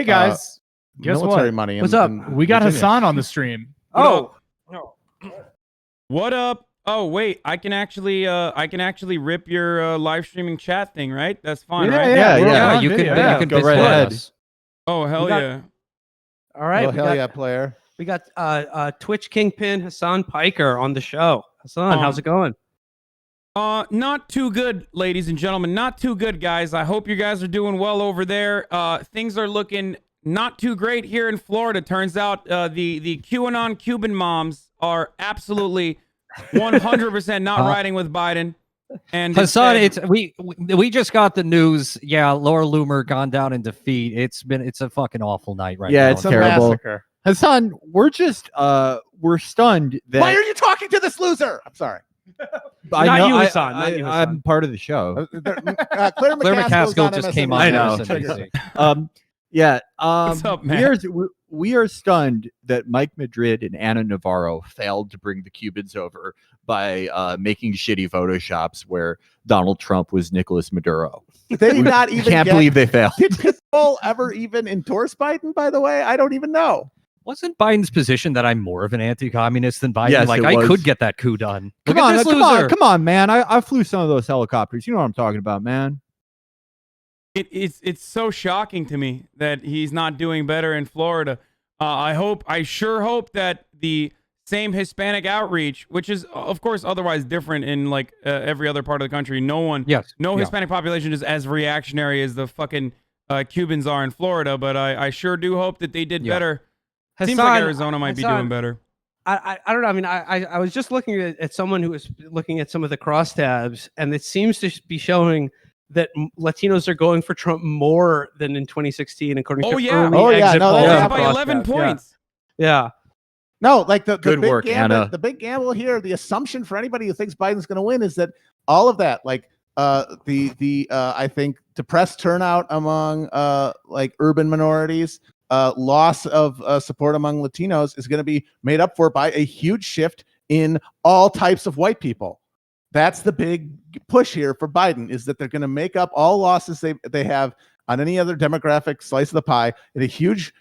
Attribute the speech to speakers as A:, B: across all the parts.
A: Hey guys, guess
B: military
A: what?
B: money.
A: What's up? We got
B: Virginia.
A: Hasan on the stream.
C: Oh,
D: What up? Oh wait, I can actually rip your live streaming chat thing, right? That's fine, right?
C: yeah. You can
B: Go right ahead.
C: us.
D: Oh hell
C: got-
D: yeah!
C: All right,
B: Oh, hell yeah, player.
C: we got Twitch Kingpin Hasan Piker on the show. Hasan, how's it going?
D: Not too good, ladies and gentlemen. Not too good, guys. I hope you guys are doing well over there. Things are looking not too great here in Florida. Turns out the QAnon Cuban moms are absolutely 100% not riding with Biden. And
E: Hasan,
D: instead-
E: we just got the news. Yeah, Laura Loomer gone down in defeat. It's a fucking awful night right now.
B: Yeah, it's a
F: terrible.
B: massacre.
F: Hassan, we're just we're stunned that
B: Why are you talking to this loser? I'm sorry.
C: Not you, Hasan, not you, Hasan.
F: I'm part of the show.
B: Claire
E: Claire
B: McCaskill
E: McCaskill just came on.
F: I know. Yeah.
D: What's up, man?
F: We are stunned that Mike Madrid and Anna Navarro failed to bring the Cubans over by making shitty photoshops where Donald Trump was Nicolas Maduro.
B: They did not even
F: Can't believe they failed.
B: Did people ever even endorse Biden, by the way? I don't even know.
E: Wasn't Biden's position that I'm more of an anti-communist than Biden?
F: Yes,
E: like
F: it
E: I
F: was.
E: could get that coup done.
F: Come
E: Look at
F: on,
E: this
F: come on,
E: loser.
F: come on, man. I flew some of those helicopters. You know what I'm talking about, man.
D: It's so shocking to me that he's not doing better in Florida. I sure hope that the same Hispanic outreach, which is of course otherwise different in like every other part of the country. No Hispanic population is as reactionary as the fucking Cubans are in Florida. But I sure do hope that they did better. Seems like
C: Hasan,
D: Arizona might be doing better.
C: I don't know. I mean, I was just looking at someone who was looking at some of the crosstabs, and it seems to be showing that Latinos are going for Trump more than in 2016, according to early exit
B: no,
C: polls.
B: yeah,
D: by 11 points.
C: Yeah.
B: No, like the
F: Good
B: big
F: work,
B: gamble,
F: Anna.
B: The big gamble here, the assumption for anybody who thinks Biden's going to win is that all of that, like I think depressed turnout among like urban minorities, loss of support among Latinos is going to be made up for by a huge shift in all types of white people. That's the big push here for Biden, is that they're going to make up all losses they have on any other demographic slice of the pie in a huge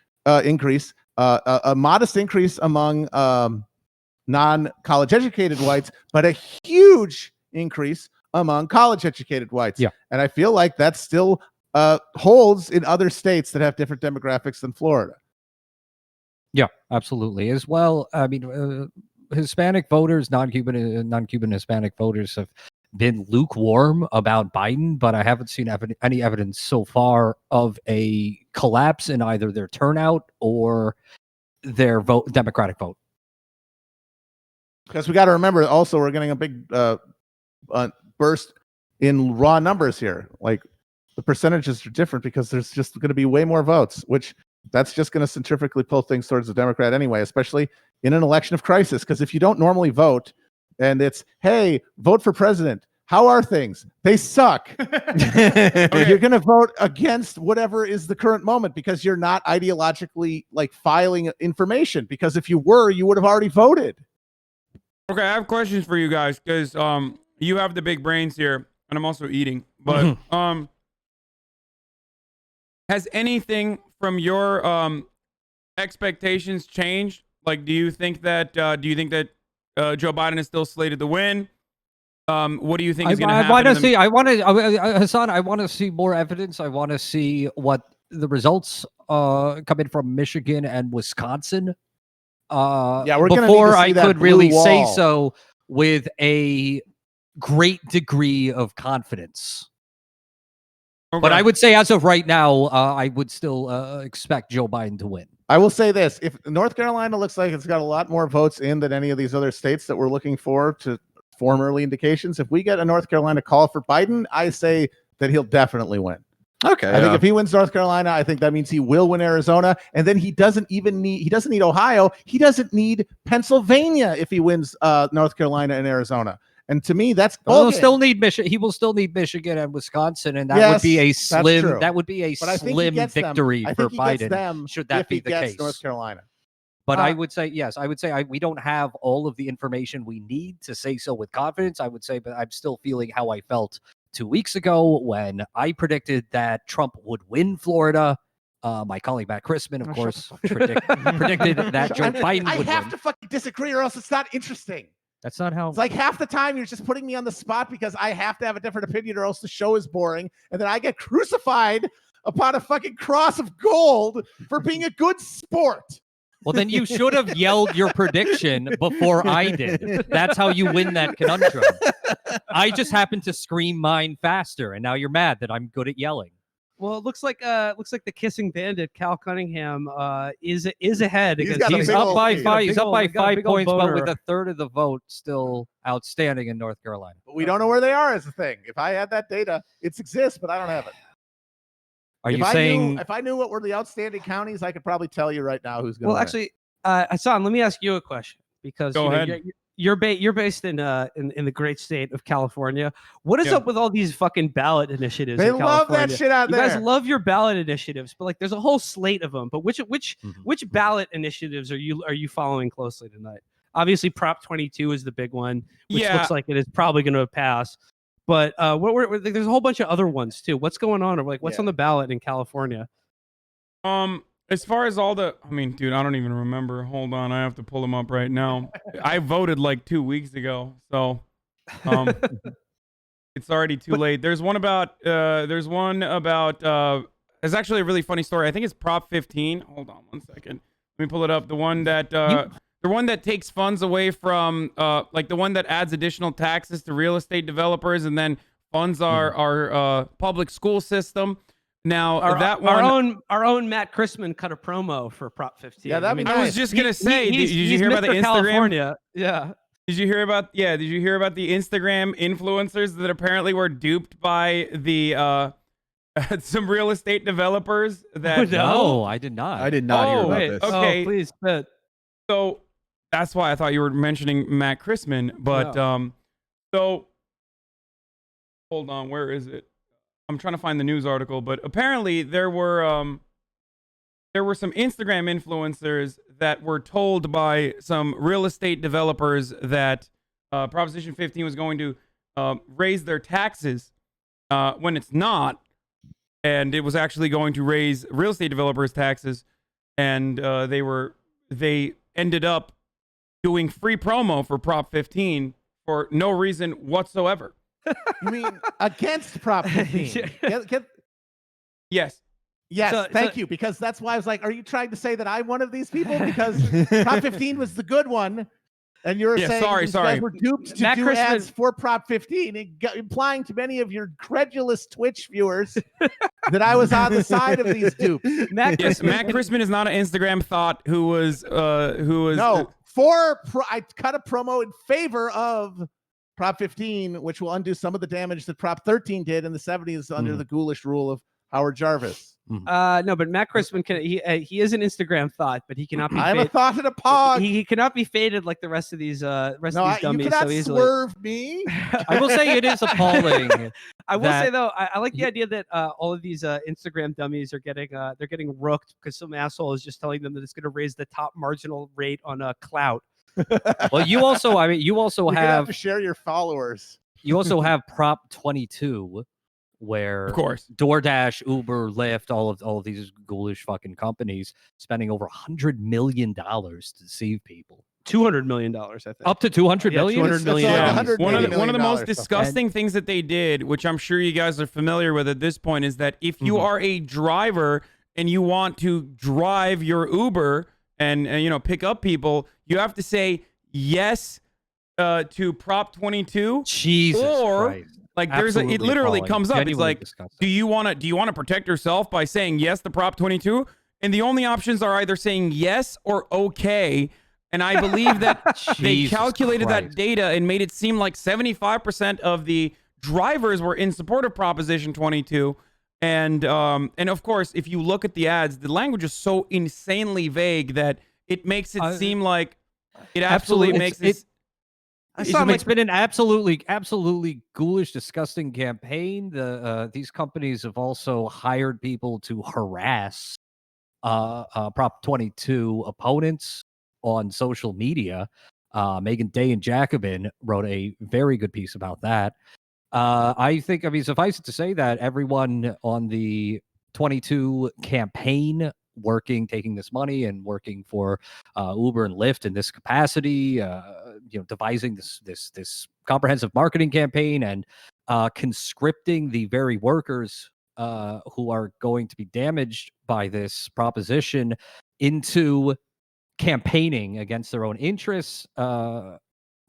B: increase, a modest increase among non-college educated whites, but a huge increase among college educated whites.
E: Yeah.
B: And I feel like that still holds in other states that have different demographics than Florida.
E: Yeah, absolutely. As well, I mean, Hispanic voters, non-Cuban Hispanic voters have been lukewarm about Biden, but I haven't seen any evidence so far of a collapse in either their turnout or their Democratic vote.
B: Because we got to remember also we're getting a big burst in raw numbers here. Like the percentages are different because there's just going to be way more votes, which that's just going to centrifugally pull things towards the Democrat anyway, especially in an election of crisis. Because if you don't normally vote and it's, hey, vote for president, how are things? They suck. You're going to vote against whatever is the current moment because you're not ideologically like filing information. Because if you were, you would have already voted.
D: Okay, I have questions for you guys because you have the big brains here, and I'm also eating. But has anything from your expectations changed? Like, do you think that Joe Biden is still slated to win? What do you think is going to happen?
E: Hasan, I want to see more evidence. I want to see what the results coming from Michigan and Wisconsin.
B: We're
E: before I could really say so with a great degree of confidence.
D: Okay.
E: But I would say, as of right now, I would still expect Joe Biden to win.
B: I will say this: if North Carolina looks like it's got a lot more votes in than any of these other states that we're looking for to form early indications, if we get a North Carolina call for Biden, I say that he'll definitely win.
F: Okay.
B: I think if he wins North Carolina, I think that means he will win Arizona, and then he doesn't need Ohio. He doesn't need Pennsylvania if he wins North Carolina and Arizona. And to me, that's
E: he will still need Michigan and Wisconsin, and that would be a slim. That would be a slim victory for Biden. Should that be the case?
B: North Carolina.
E: But I would say yes. I would say we don't have all of the information we need to say so with confidence. I would say, but I'm still feeling how I felt 2 weeks ago when I predicted that Trump would win Florida, My colleague Matt Christman, of
B: Oh,
E: course,
B: shut the
E: predicted that Joe Biden
B: I
E: would
B: have
E: win.
B: to fucking disagree, or else it's not interesting.
E: That's not how.
B: It's like half the time you're just putting me on the spot because I have to have a different opinion, or else the show is boring, and then I get crucified upon a fucking cross of gold for being a good sport.
E: Well, then you should have yelled your prediction before I did. That's how you win that conundrum. I just happened to scream mine faster, and now you're mad that I'm good at yelling.
C: Well, it looks like the kissing bandit Cal Cunningham is ahead.
B: He's
C: against
B: got a
E: He's
B: big
E: up
B: old
E: by
B: lead.
E: five. He's up by
C: Got a
E: 5
C: big old
E: points, but with
C: boner.
E: a third of the vote still outstanding in North Carolina.
B: But we don't know where they are as a thing. If I had that data, it exists, but I don't have it.
E: Are
B: if
E: you
B: I
E: saying?
B: if I knew what were the outstanding counties, I could probably tell you right now who's going to
C: Well,
B: win.
C: actually, Hasan, let me ask you a question because
D: Go ahead.
C: You're based in the great state of California. What is
D: Yeah.
C: up with all these fucking ballot initiatives?
B: They
C: in
B: love
C: California?
B: that shit out
C: You
B: there.
C: guys love your ballot initiatives, but like there's a whole slate of them. But which ballot initiatives are you following closely tonight? Obviously, Prop 22 is the big one, which
D: Yeah.
C: looks like it is probably going to pass. But there's a whole bunch of other ones too. What's going on? Or like what's
B: Yeah.
C: on the ballot in California?
D: As far as all the, I mean, dude, I don't even remember. Hold on, I have to pull them up right now. I voted like 2 weeks ago, so it's already too late. There's one about. It's actually a really funny story. I think it's Prop 15. Hold on 1 second. Let me pull it up. The one that takes funds away from, like the one that adds additional taxes to real estate developers and then funds our public school system. Now
C: our own Matt Christman cut a promo for Prop 15.
B: Yeah, that'd be
D: I
B: nice.
D: was just gonna say, did you
C: he's
D: hear about the
C: Mr.
D: Instagram?
C: California. Yeah.
D: Did you hear about the Instagram influencers that apparently were duped by the some real estate developers that
E: No, I did not.
F: I did not hear about
C: Wait,
F: this.
D: okay.
C: Oh, please, but
D: So that's why I thought you were mentioning Matt Christman, but so hold on, where is it? I'm trying to find the news article, but apparently there were some Instagram influencers that were told by some real estate developers that Proposition 15 was going to raise their taxes when it's not, and it was actually going to raise real estate developers' taxes, and they ended up doing free promo for Prop 15 for no reason whatsoever.
B: You mean against Prop 15?
D: Yes.
B: Yes, thank you. Because that's why I was like, are you trying to say that I'm one of these people? Because Prop 15 was the good one. And you're saying these guys were duped to do ads for Prop 15, implying to many of your credulous Twitch viewers that I was on the side of these dupes.
D: Matt Christman is not an Instagram thought who was
B: no. I cut a promo in favor of Prop 15, which will undo some of the damage that Prop 13 did in the 70s under the ghoulish rule of Howard Jarvis.
C: No, but Matt Christman he is an Instagram thought, but he cannot be.
B: I'm a thought in a pod.
C: He cannot be faded like the rest of these dummies
B: you cannot
C: so easily.
B: swerve me.
E: I will say it is appalling.
C: I will say though, I like the idea that all of these Instagram dummies are getting rooked because some asshole is just telling them that it's going to raise the top marginal rate on clout.
E: Well, you also
B: have to share your followers.
E: You also have Prop 22, where
D: of course
E: DoorDash, Uber, Lyft, all of these ghoulish fucking companies spending over $100 million to deceive people.
C: $200 million, I think.
E: Up to $200 million?
C: $200 million.
B: Yeah.
D: One of the most disgusting things that they did, which I'm sure you guys are familiar with at this point, is that if you are a driver and you want to drive your Uber and pick up people, you have to say yes to Prop 22.
E: Jesus
D: or
E: Christ.
D: like
E: Absolutely
D: it literally
E: appalling.
D: comes up.
E: Genuinely
D: It's like, do you want to protect yourself by saying yes to Prop 22? And the only options are either saying yes or okay. And I believe that they calculated that data and made it seem like 75% of the drivers were in support of Proposition 22. And of course, if you look at the ads, the language is so insanely vague that it makes it seem like it absolutely makes it.
E: It's been an absolutely ghoulish, disgusting campaign. These companies have also hired people to harass Prop 22 opponents on social media. Megan Day and Jacobin wrote a very good piece about that. I think, suffice it to say that everyone on the 22 campaign, taking this money and working for Uber and Lyft in this capacity, devising this comprehensive marketing campaign and conscripting the very workers who are going to be damaged by this proposition into campaigning against their own interests,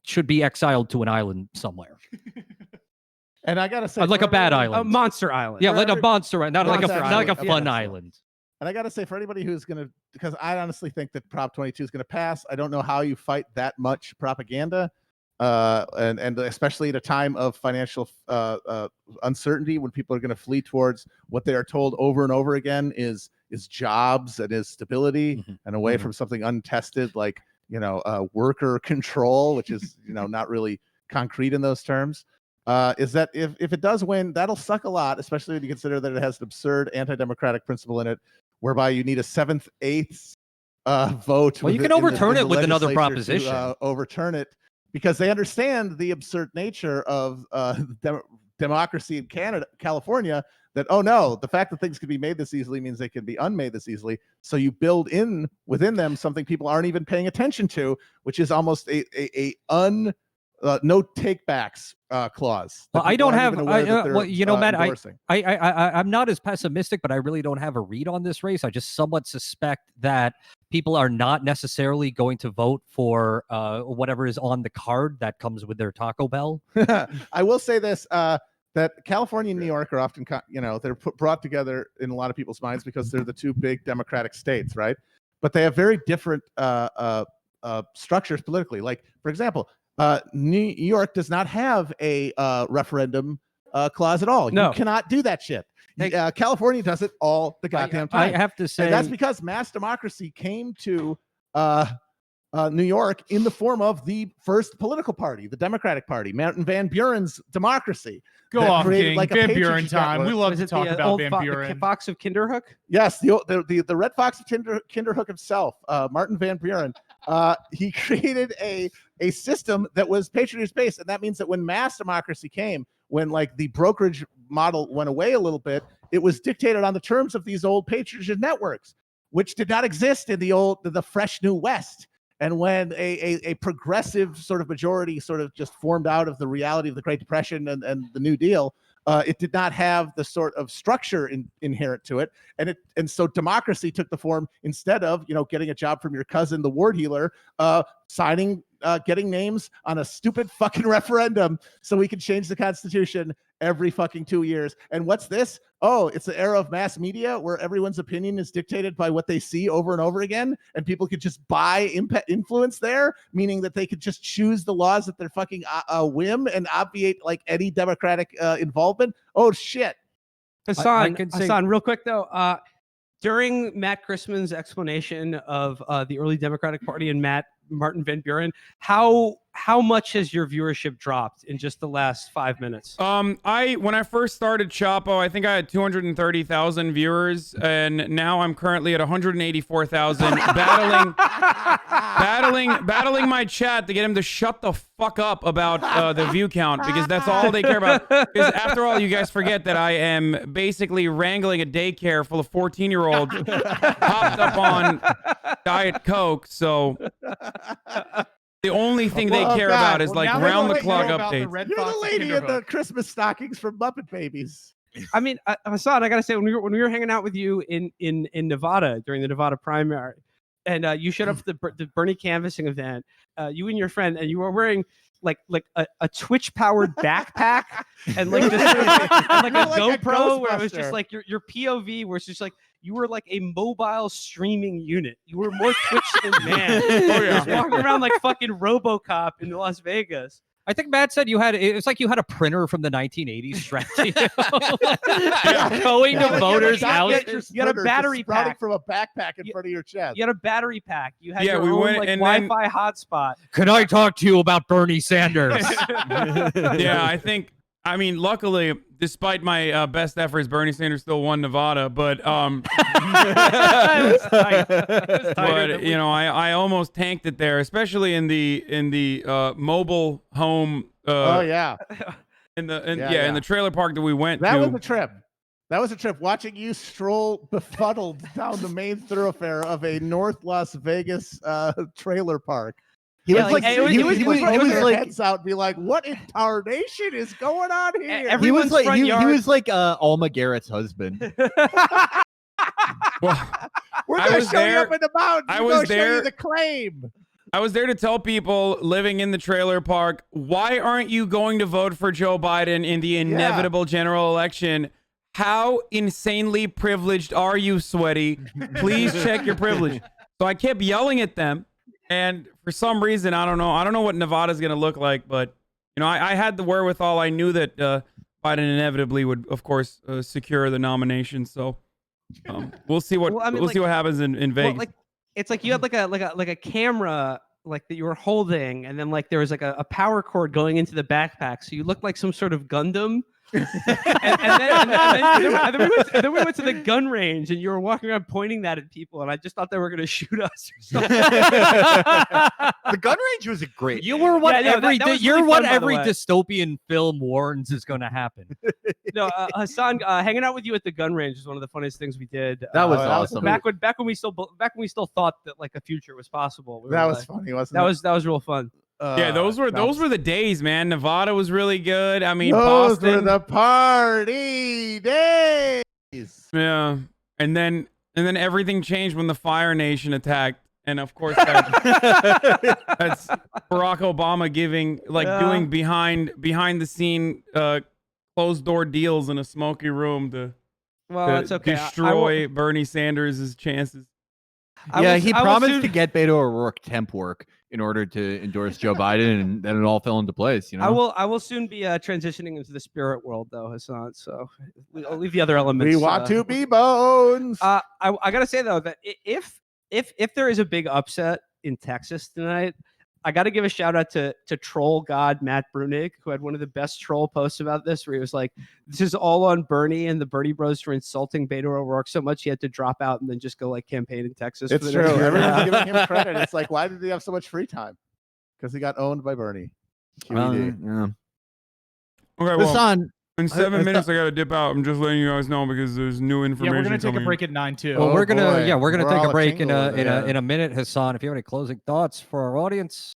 E: should be exiled to an island somewhere.
B: And I gotta say,
E: Like
B: for
E: a bad
B: everybody-
E: island.
C: A monster island.
E: Yeah,
B: For
E: like a
B: every-
E: monster, not like
B: Monster
E: a
B: island.
E: fun
B: Yes.
E: island.
B: And I gotta say, for anybody who's gonna, because I honestly think that Prop 22 is gonna pass. I don't know how you fight that much propaganda, and especially at a time of financial uncertainty, when people are gonna flee towards what they are told over and over again is jobs and is stability,
E: Mhm.
B: and away
E: Mhm.
B: from something untested like worker control, which is not really concrete in those terms. Is that if it does win, that'll suck a lot, especially when you consider that it has an absurd anti-democratic principle in it, whereby you need a 7/8 vote.
E: Well, you can overturn it with another proposition.
B: To overturn it, because they understand the absurd nature of democracy in California. That, oh no, the fact that things can be made this easily means they can be unmade this easily. So you build in within them something people aren't even paying attention to, which is almost a no takebacks clause.
E: Well, I don't have.
B: Matt,
E: endorsing. I'm not as pessimistic, but I really don't have a read on this race. I just somewhat suspect that people are not necessarily going to vote for whatever is on the card that comes with their Taco Bell.
B: I will say this: that California and New York are often, they're brought together in a lot of people's minds because they're the two big Democratic states, right? But they have very different structures politically. Like, for example, New York does not have a referendum clause at all.
C: No.
B: You cannot do that shit. California does it all the goddamn time.
E: I have to say,
B: And that's because mass democracy came to New York in the form of the first political party, the Democratic Party, Martin Van Buren's democracy.
A: Go
B: that
A: off,
B: created
A: King.
B: like a
A: Van
B: patronage
A: Buren time. We
B: network.
A: love
C: Was
A: to
C: it
A: talk
C: the
A: about
C: old
A: Van
C: the
A: Buren.
C: Fox of Kinderhook?
B: Yes, the Red Fox of Kinderhook himself, Martin Van Buren. He created a system that was patronage based, and that means that when mass democracy came, when like the brokerage model went away a little bit, it was dictated on the terms of these old patronage networks, which did not exist in the fresh new West. And when a progressive sort of majority sort of just formed out of the reality of the Great Depression and the New Deal, it did not have the sort of structure inherent to it, and so democracy took the form, instead of getting a job from your cousin, the ward healer, getting names on a stupid fucking referendum so we can change the Constitution every fucking 2 years. And what's this? Oh, it's the era of mass media where everyone's opinion is dictated by what they see over and over again, and people could just buy influence there, meaning that they could just choose the laws at their fucking whim and obviate like any democratic involvement. Oh shit.
C: Hasan, real quick though, during Matt Christman's explanation of the early Democratic Party and Martin Van Buren, how much has your viewership dropped in just the last 5 minutes?
D: When I first started Chapo, I think I had 230,000 viewers, and now I'm currently at 184,000, battling my chat to get him to shut the fuck up about the view count, because that's all they care about. Because after all, you guys forget that I am basically wrangling a daycare full of 14-year-olds hopped up on Diet Coke, so the only thing they care about is like round-the-clock updates.
B: You're the lady in the Christmas stockings from Muppet Babies.
C: I mean, Hasan, I gotta say, when we were hanging out with you in Nevada during the Nevada primary, and you showed up for the Bernie canvassing event, you and your friend, and you were wearing like a Twitch powered backpack and like this, and like a GoPro, where it was just like your POV, where it's just like you were like a mobile streaming unit. You were more Twitch than man.
D: Oh yeah,
C: just walking around like fucking RoboCop in Las Vegas.
E: I think Matt said it's like you had a printer from the 1980s strapped to you. Going to voters' houses.
C: You had a battery pack
B: from a backpack in front of your chest.
C: You had a battery pack. You had your
D: we
C: own
D: went
C: like
D: and
C: Wi-Fi hotspot.
E: Can I talk to you about Bernie Sanders?
D: Yeah, I mean, luckily, despite my best efforts, Bernie Sanders still won Nevada. But I almost tanked it there, especially in the mobile home.
B: Oh yeah,
D: in the trailer park that we went
B: that
D: to.
B: was a trip. That was a trip. Watching you stroll befuddled down the main thoroughfare of a North Las Vegas trailer park. He
C: Yeah,
B: was
C: like,
B: like,
C: it was-
B: he
C: it was-
B: would
C: it
B: put
C: was
B: their
F: like-
B: heads out and be like, "What in tarnation is going on here?"
F: He was
C: Everyone's
F: like
C: front
F: he
C: yard.
F: was like Alma Garrett's husband.
D: Well,
B: We're
D: I
B: gonna
D: was
B: show you
D: there.
B: up in the mountains.
D: I
B: We're
D: was
B: gonna show
D: there.
B: you the claim.
D: I was there to tell people living in the trailer park, why aren't you going to vote for Joe Biden in the inevitable general election? How insanely privileged are you, Sweaty? Please check your privilege. So I kept yelling at them, and for some reason, I don't know what Nevada's going to look like, but you know, I had the wherewithal. I knew that Biden inevitably would, of course, secure the nomination. So we'll see what
C: Well, I mean,
D: we'll see what happens in Vegas.
C: Well, like it's like you had like a camera like that you were holding, and then like there was like a power cord going into the backpack, so you looked like some sort of Gundam. and then we went to the gun range, and you were walking around pointing that at people, and I just thought they were going to shoot us or something.
F: The gun range was a great.
E: You were what
C: Yeah, no, that was
E: you're
C: really
E: what
C: fun, by the
E: every
C: way.
E: dystopian film warns is going to happen.
C: No, Hasan, hanging out with you at the gun range is one of the funniest things we did.
F: That was
B: that was
F: awesome.
C: Back when we still thought that like a future was possible. We
B: That
C: were
B: was
C: like-
B: funny, wasn't
C: that was real fun.
D: Yeah, those were the days, man. Nevada was really good. I mean,
B: those
D: Boston.
B: were the party days.
D: Yeah, and then everything changed when the Fire Nation attacked, and of course that's Barack Obama doing behind the scene closed door deals in a smoky room to
C: It's okay.
D: destroy Bernie Sanders' chances.
F: He promised to get Beto O'Rourke temp work in order to endorse Joe Biden, and then it all fell into place. You know,
C: I will soon be transitioning into the spirit world, though, Hasan. So I'll leave the other elements.
B: We want to be bones.
C: I gotta say though that if there is a big upset in Texas tonight, I got to give a shout out to troll god Matt Brunig, who had one of the best troll posts about this, where he was like, "This is all on Bernie and the Bernie Bros for insulting Beto O'Rourke so much he had to drop out and then just go like campaign in Texas."
B: It's
C: for the
B: true.
C: next year and a
B: Everyone's
C: half.
B: giving him credit. It's like, why did he have so much free time? Because he got owned by Bernie. QED.
F: yeah.
D: Okay, well,
F: Hasan,
D: in 7 minutes I gotta dip out. I'm just letting you guys know because there's new
A: Yeah,
D: information.
A: we're gonna take a
D: coming in.
A: break at 9 too.
E: Well,
B: Oh,
E: we're gonna
B: boy.
E: take
B: We're
E: a
B: all
E: break in
B: tingled,
E: a minute, Hasan. If you have any closing thoughts for our audience.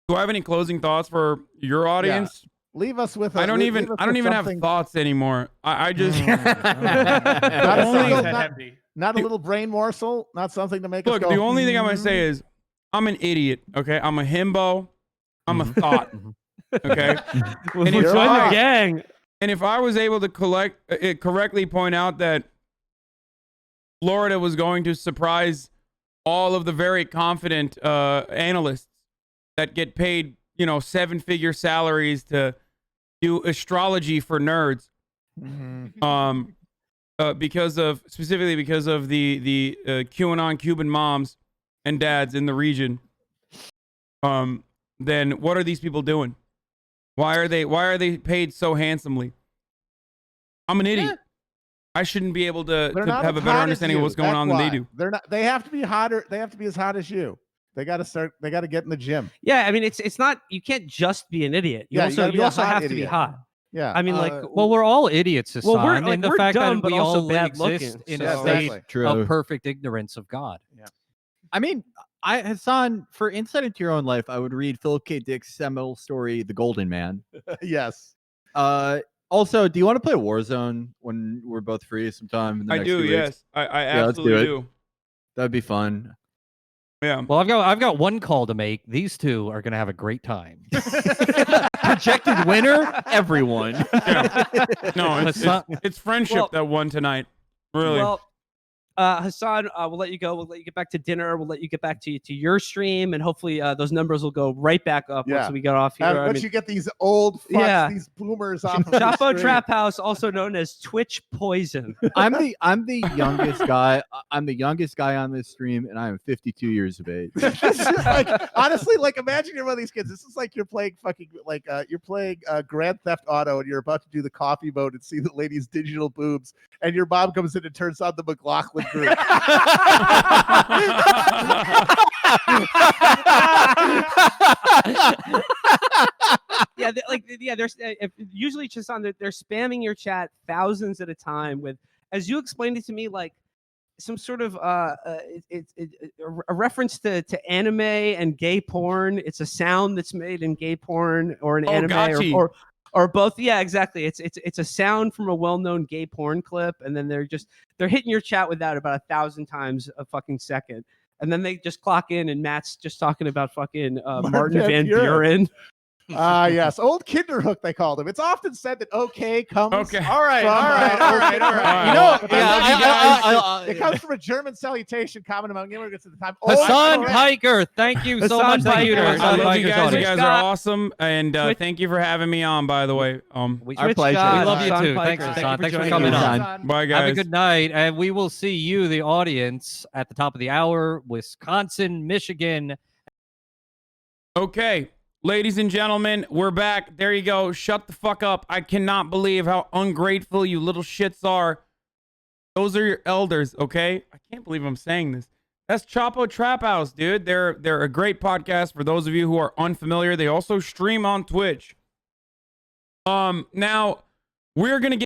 D: Do I have any closing thoughts for your audience?
B: Leave us with.
D: I don't even have
B: something-
D: thoughts anymore. I just
B: Not a
A: Only
B: single-
A: head
B: not-
A: empty.
B: Not a little brain morsel. Not something to make
D: look.
B: us go.
D: The only thing I'm gonna say is I'm an idiot. Okay, I'm a himbo. I'm a thought. Okay.
C: We'll
D: And if
C: join
B: I-
C: the gang.
D: And if I was able to correctly point out that Florida was going to surprise all of the very confident analysts that get paid, 7-figure salaries to do astrology for nerds, specifically because of the QAnon Cuban moms and dads in the region, then what are these people doing? Why are they paid so handsomely? I'm an idiot. I shouldn't be able to
B: They're not
D: have a
B: as
D: better
B: hot as
D: understanding of
B: you.
D: what's going
B: That's
D: on than they
B: why.
D: do.
B: They're not. They have to be hotter. They have to be as hot as you. They got to get in the gym.
C: Yeah, I mean, it's not. You can't just be an idiot. You
B: Yeah, you
C: also
B: gotta be
C: you
B: a
C: also
B: hot
C: have to be
B: idiot.
C: hot.
B: Yeah.
C: I mean, like,
E: Well, we're all idiots, Hasan,
C: Well, we're,
E: in the
C: we're
E: fact
C: dumb,
E: that
C: but
E: we
C: also
E: all
C: bad
E: exist
C: looking.
E: in
C: so-
E: a state
B: Exactly.
F: true.
E: of perfect ignorance of God.
F: I mean, Hasan, for insight into your own life, I would read Philip K. Dick's seminal story, The Golden Man.
B: Yes.
F: Also, do you want to play Warzone when we're both free sometime? In the
D: I
F: next
D: do,
F: few weeks?
D: yes. I
F: Yeah, let's do
D: absolutely
F: it.
D: do.
F: That'd be fun.
D: Yeah.
E: Well, I've got one call to make. These two are going to have a great time.
F: Projected winner, everyone.
D: No,
E: Hasan-
D: it's friendship
C: Well-
D: that won tonight. Really.
C: Well, Hasan, we'll let you go. We'll let you get back to dinner. We'll let you get back to your stream, and hopefully those numbers will go right back up
B: Yeah.
C: once we get off here. I
B: Once
C: mean,
B: you get these old fucks,
C: Yeah.
B: these boomers off of the
C: Chapo
B: street.
C: Trap House, also known as Twitch Poison.
F: I'm the youngest guy. I'm the youngest guy on this stream, and I am 52 years of age.
B: This is like, honestly, like, imagine you're one of these kids. This is like you're playing Grand Theft Auto, and you're about to do the coffee mode and see the lady's digital boobs, and your mom comes in and turns on the McLaughlin group.
C: Yeah, yeah, there's usually just on they're spamming your chat thousands at a time with, as you explained it to me, like some sort of a reference to anime and gay porn. It's a sound that's made in gay porn or an anime
D: gotcha.
C: or both. Yeah, exactly. It's a sound from a well-known gay porn clip, and then they're hitting your chat with that about 1,000 times a fucking second. And then they just clock in, and Matt's just talking about fucking Martin Van Buren.
B: Yes, old Kinderhook they called him. It's often said that okay comes.
D: Okay.
B: All right.
D: You
B: know, it comes from a German salutation common among immigrants at the time.
E: Hasan Piker, thank you so much. Thank you to
C: Piker.
E: Hasan
D: I love you
E: Piker's
D: guys. You
E: audience.
D: guys are awesome, and thank you for having me on. By the way,
F: Our pleasure.
E: We love you
C: Hasan
E: too.
C: Piker.
E: Thanks, Hasan. Thanks for
C: joining
E: coming
C: us.
E: on.
D: bye guys.
E: Have a good night, and we will see you, the audience, at the top of the hour. Wisconsin, Michigan.
D: Okay, ladies and gentlemen, we're back. There you go. Shut the fuck up. I cannot believe how ungrateful you little shits are. Those are your elders, okay? I can't believe I'm saying this. That's Chapo Trap House, dude. They're a great podcast for those of you who are unfamiliar. They also stream on Twitch. Now we're gonna get